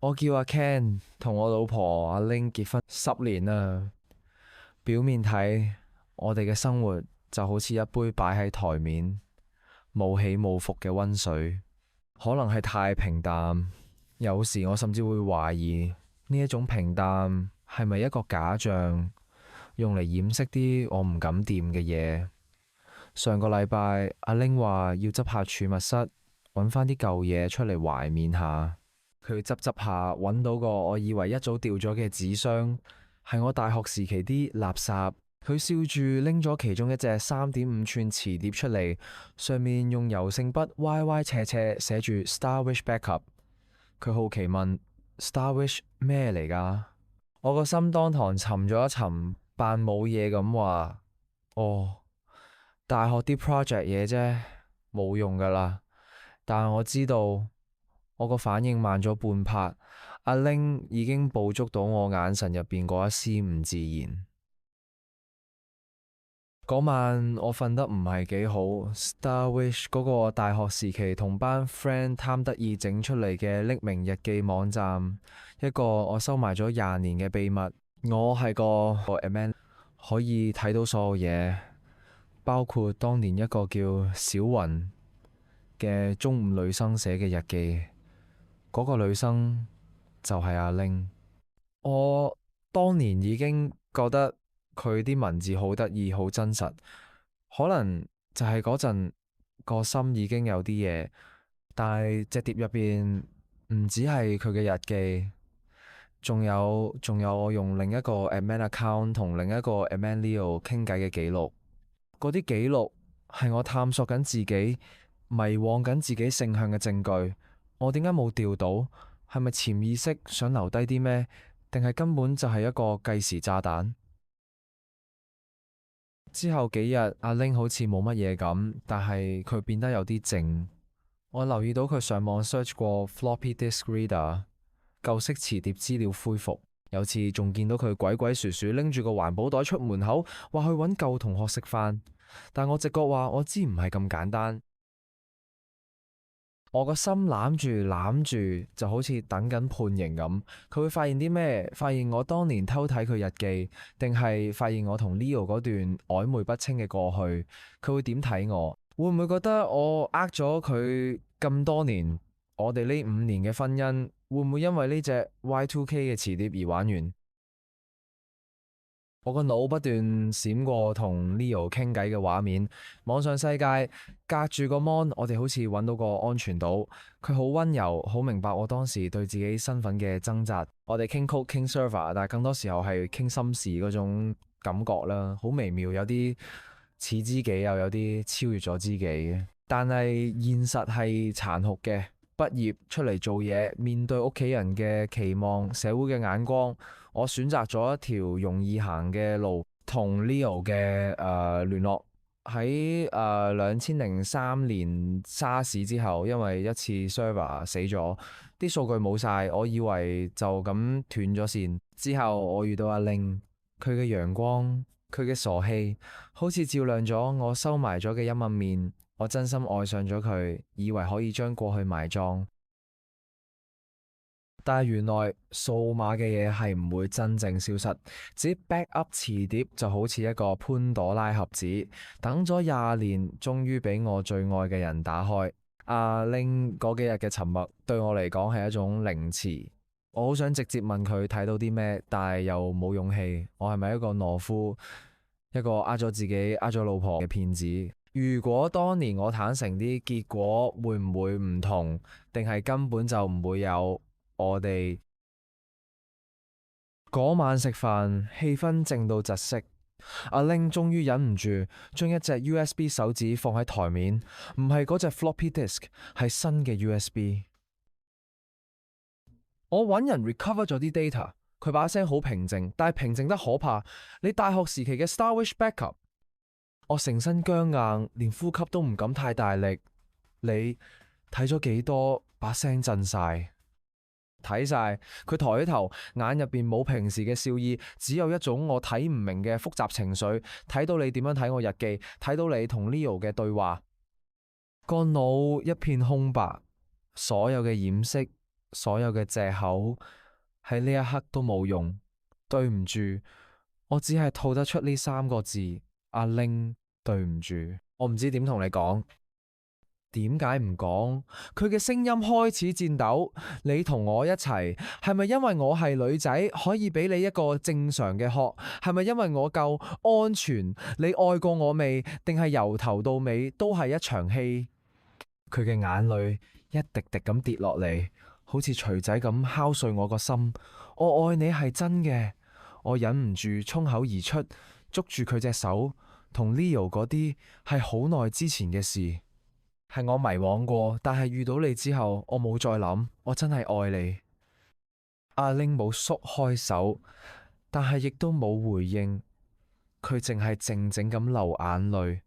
我叫阿 Ken，同我老婆阿 Ling 結婚10年啦。表面睇，我哋嘅生活就好似一杯擺喺台面，冇起冇伏嘅溫水，可能係太平淡。有時我甚至會懷疑呢一種平淡係咪一個假象，用嚟掩飾啲我唔敢掂嘅嘢。上個禮拜阿 Ling 話要執下儲物室，揾翻啲舊嘢出嚟懷緬下。佢執執下，揾到個我以為一早掉咗嘅紙箱，係我大學時期啲垃圾。佢笑住拎咗其中一隻3.5寸磁碟出嚟，上面用油性筆歪歪斜斜寫住 Star Wish Backup。佢好奇問 Star Wish 咩嚟㗎？我個心當堂沉咗一沉，扮冇嘢咁話：哦，大學啲 project 嘢啫，冇用㗎啦。但係我知道。我個反應慢咗半拍，阿 Ling 已經捕捉到我眼神入邊嗰一絲唔自然。嗰晚我瞓得唔係幾好，Star Wish 嗰個大學時期同班 friend 貪得意整出嚟嘅匿名日記網站，一個我收埋咗20年嘅秘密。我係個 admin，可以睇到所有嘢，包括當年一個叫小雲嘅中五女生寫嘅日記。嗰個女生就係阿 Ling。我當年已經覺得佢啲文字好得意，好真實。可能就係嗰陣個心已經有啲嘢，但係隻碟入邊唔止係佢嘅日記，仲有我用另一個 admin account 同另一個 admin Leo 傾偈嘅記錄。嗰啲記錄係我探索緊自己、迷惘緊自己性向嘅證據。我點解冇調到？係咪潛意識想留低啲咩？定係根本就係一個計時炸彈？之後幾日，阿 Ling 好似冇乜嘢咁，但係佢變得有啲靜。我留意到佢上網 search 過 floppy disk reader，舊式磁碟資料恢復。有次仲見到佢鬼鬼祟祟拎住個環保袋出門口，話去搵舊同學食飯。但我直覺話我知唔係咁簡單。我個心攬住攬住，就好似等緊判刑咁。佢會發現啲咩？發現我當年偷睇佢日記，定係發現我同 Leo 嗰段曖昧不清嘅過去？佢會點睇我？會唔會覺得我呃咗佢咁多年？我哋呢5年嘅婚姻，會唔會因為呢隻 Y2K 嘅磁碟而玩完？我個腦不斷閃過同 Leo 傾偈嘅畫面，網上世界隔住個 mon，我哋好似揾到個安全島。佢好溫柔，好明白我當時對自己身份嘅掙扎。我哋傾 code 傾 server，但係更多時候係傾心事嗰種感覺啦，好微妙，有啲似知己，又有啲超越咗知己嘅。但係現實係殘酷嘅，畢業出嚟做嘢，面對屋企人嘅期望、社會嘅眼光。我選擇咗一條容易行嘅路，同 Leo 嘅聯絡。喺2003年沙士之後，因為一次 server 死咗，啲數據冇晒，我以為就咁斷咗線。之後我遇到阿 Ling，佢嘅陽光，佢嘅傻氣，好似照亮咗我收埋咗嘅陰暗面。我真心愛上咗佢，以為可以將過去埋葬。但係原來數碼嘅嘢係唔會真正消失，只 backup 磁碟就好似一個潘朵拉盒子，等咗20年，終於俾我最愛嘅人打開。阿 Ling 嗰幾日嘅沉默對我嚟講係一種凌遲，我好想直接問佢睇到啲咩，但係又冇勇氣。我係咪一個懦夫，一個呃咗自己、呃咗老婆嘅騙子？如果當年我坦誠啲，結果會唔會唔同？定係根本就唔會有？我哋嗰晚食飯，氣氛靜到窒息。阿 Ling 終於忍唔住，將一隻 USB 手指放喺台面，唔係嗰隻 floppy disk，係新嘅 USB。我揾人 recover 咗啲 data，佢把聲好平靜，但係平靜得可怕。你大學時期嘅 Star Wish Backup，我成身僵硬，連呼吸都唔敢太大力。你睇咗幾多？把聲震晒。睇晒，佢抬起頭，眼入邊冇平時嘅笑意，只有一種我睇唔明嘅複雜情緒。睇到你點樣睇我日記，睇到你同 Leo 嘅對話，個腦一片空白，所有嘅掩飾所有嘅借口喺呢一刻都冇用。對唔住，我只係吐得出呢3個字，阿玲，對唔住。我唔知點同你講。點解唔講？佢嘅聲音開始顫抖。你同我一齊，係咪因為我係女仔，可以俾你一個正常嘅殼？係咪因為我夠安全？你愛過我未？定係由頭到尾都係一場戲？佢嘅眼淚一滴滴咁跌落嚟，好似錘仔咁敲碎我個心。我愛你係真嘅。我忍唔住衝口而出，捉住佢隻手。同 Leo 嗰啲係好耐之前嘅事，係我迷惘過，但係遇到你之後，我冇再諗，我真係愛你。阿玲冇縮開手，但係亦都冇回應，佢淨係靜靜咁流眼淚，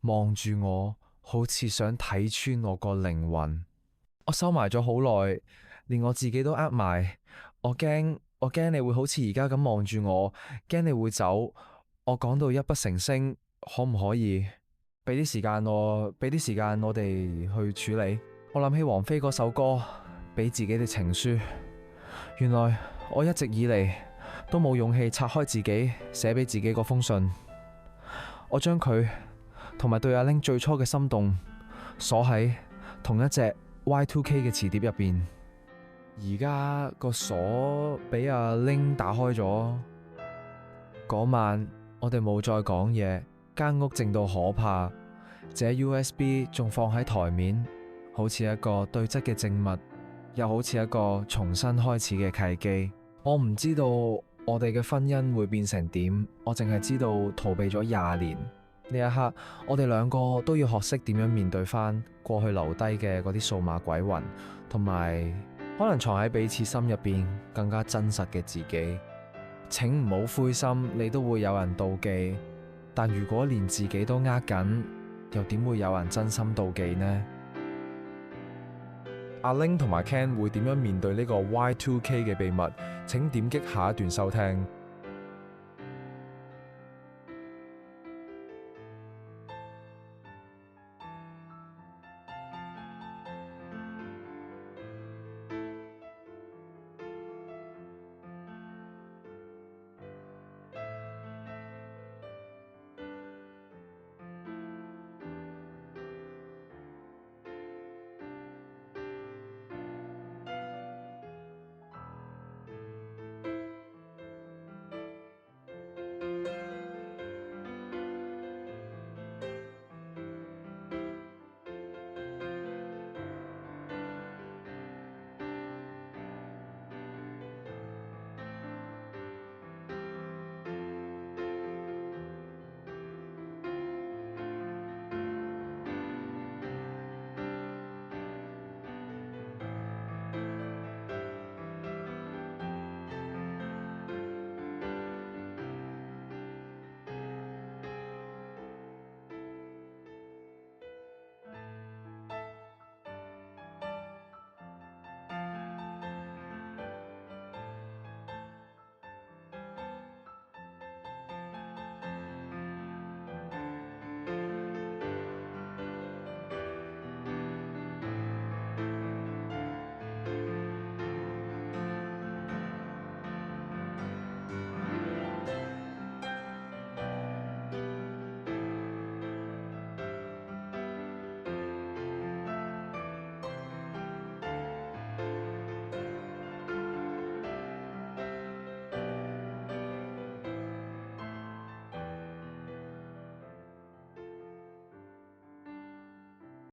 望住我，好似想睇穿我個靈魂。我收埋咗好耐，連我自己都呃埋。我驚你會好似而家咁望住我，驚你會走。我講到泣不成聲，可唔可以俾啲時間我哋去處理？我諗起王菲嗰首歌，俾自己嘅情書。原來我一直以嚟都冇勇氣拆開自己寫俾自己嗰封信。我將佢同埋對阿玲最初嘅心動鎖喺同一隻 Y2K 嘅磁碟入邊。而家個鎖俾阿玲打開咗。嗰晚我哋冇再講嘢，間屋靜到可怕。這 USB 仲放喺台面，好似一個對質嘅證物，又好似一個重新開始嘅契機。我唔知道我哋嘅婚姻會變成點，我淨係知道逃避咗20年呢一刻，我哋兩個都要學識點樣面對翻過去留低嘅嗰啲數碼鬼魂，同埋可能藏喺彼此心入邊更加真實嘅自己。請唔好灰心，你都會有人妒忌，但如果連自己都呃緊，又點會有人真心妒忌呢？阿玲同埋 Ken 會點樣面對呢個 Y2K 嘅秘密？請點擊下一段收聽。